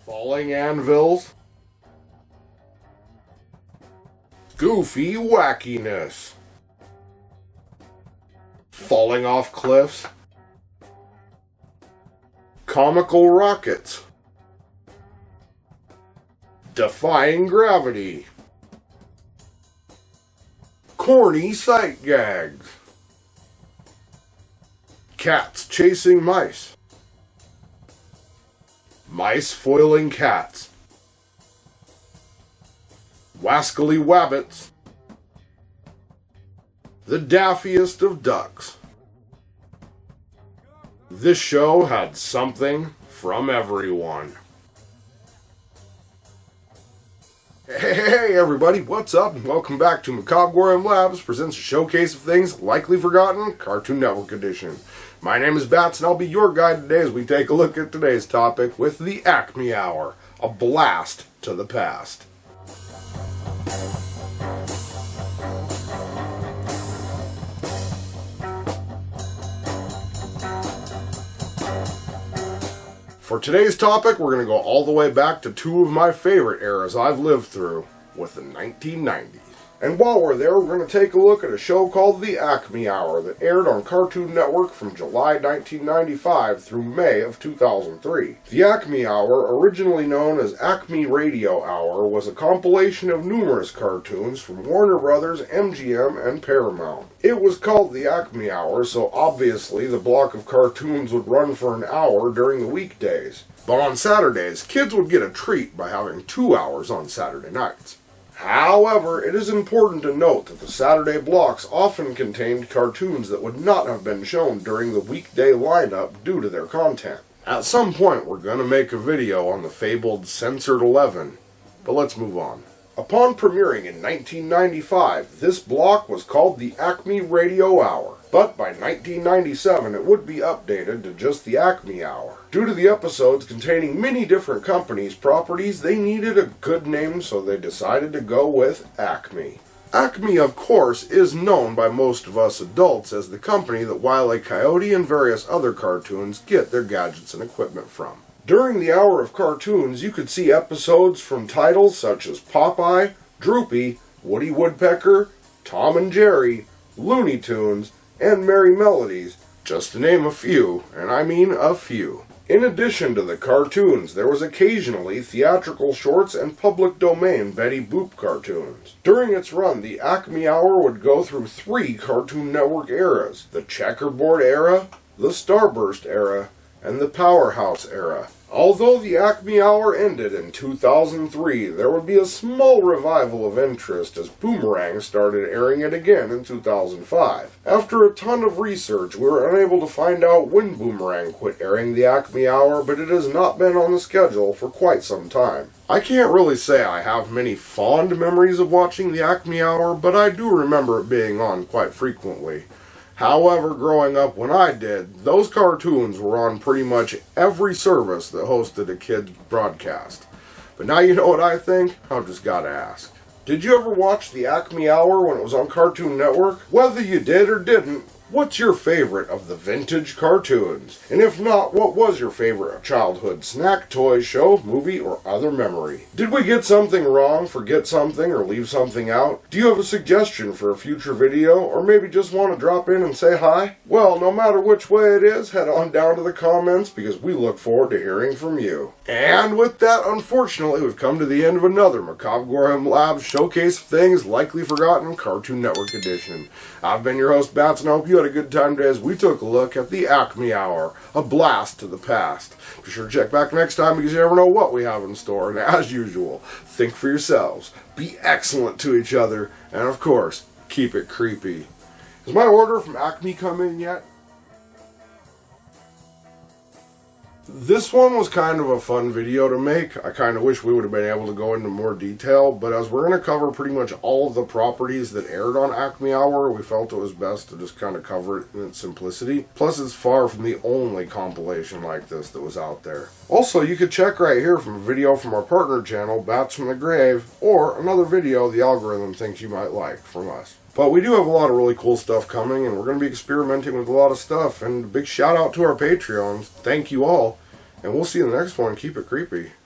Falling anvils, goofy wackiness, falling off cliffs, comical rockets, defying gravity, corny sight gags, cats chasing mice, mice foiling cats, wascally wabbits, the daffiest of ducks. This show had something from everyone. Hey everybody, what's up? And welcome back to Macabre'Gorium Labs presents a showcase of things likely forgotten, Cartoon Network edition. My name is Bats and I'll be your guide today as we take a look at today's topic with the Acme Hour, a blast to the past. For today's topic, we're going to go all the way back to two of my favorite eras I've lived through, with the 1990s. And while we're there, we're going to take a look at a show called the Acme Hour that aired on Cartoon Network from July 1995 through May of 2003. The Acme Hour, originally known as Acme Radio Hour, was a compilation of numerous cartoons from Warner Brothers, MGM, and Paramount. It was called the Acme Hour, so obviously the block of cartoons would run for an hour during the weekdays. But on Saturdays, kids would get a treat by having 2 hours on Saturday nights. However, it is important to note that the Saturday blocks often contained cartoons that would not have been shown during the weekday lineup due to their content. At some point, we're going to make a video on the fabled Censored 11, but let's move on. Upon premiering in 1995, this block was called the Acme Radio Hour, but by 1997 it would be updated to just the Acme Hour. Due to the episodes containing many different companies' properties, they needed a good name, so they decided to go with Acme. Acme, of course, is known by most of us adults as the company that Wile E. Coyote and various other cartoons get their gadgets and equipment from. During the hour of cartoons, you could see episodes from titles such as Popeye, Droopy, Woody Woodpecker, Tom and Jerry, Looney Tunes, and Merrie Melodies, just to name a few, and I mean a few. In addition to the cartoons, there was occasionally theatrical shorts and public domain Betty Boop cartoons. During its run, the Acme Hour would go through 3 Cartoon Network eras: the Checkerboard era, the Starburst era, and the Powerhouse-era. Although the Acme Hour ended in 2003, there would be a small revival of interest as Boomerang started airing it again in 2005. After a ton of research, we were unable to find out when Boomerang quit airing the Acme Hour, but it has not been on the schedule for quite some time. I can't really say I have many fond memories of watching the Acme Hour, but I do remember it being on quite frequently. However, growing up when I did, those cartoons were on pretty much every service that hosted a kid's broadcast. But now you know what I think? I've just gotta ask. Did you ever watch the Acme Hour when it was on Cartoon Network? Whether you did or didn't, what's your favorite of the vintage cartoons? And if not, what was your favorite childhood snack, toy, show, movie, or other memory? Did we get something wrong, forget something, or leave something out? Do you have a suggestion for a future video, or maybe just want to drop in and say hi? Well, no matter which way it is, head on down to the comments because we look forward to hearing from you. And with that, unfortunately, we've come to the end of another Macabre'Gorium Labs showcase of things likely forgotten, Cartoon Network edition. I've been your host, Bats, and I hope you had a good time today as we took a look at the Acme Hour, a blast to the past. Be sure to check back next time because you never know what we have in store. And as usual, think for yourselves, be excellent to each other, and of course, keep it creepy. Has my order from Acme come in yet? This one was kind of a fun video to make. I kind of wish we would have been able to go into more detail, but as we're going to cover pretty much all of the properties that aired on Acme Hour, we felt it was best to just kind of cover it in its simplicity. Plus, it's far from the only compilation like this that was out there. Also, you could check right here from a video from our partner channel, Bats from the Grave, or another video the algorithm thinks you might like from us. But we do have a lot of really cool stuff coming, and we're going to be experimenting with a lot of stuff. And a big shout out to our Patreons. Thank you all. And we'll see you in the next one. Keep it creepy.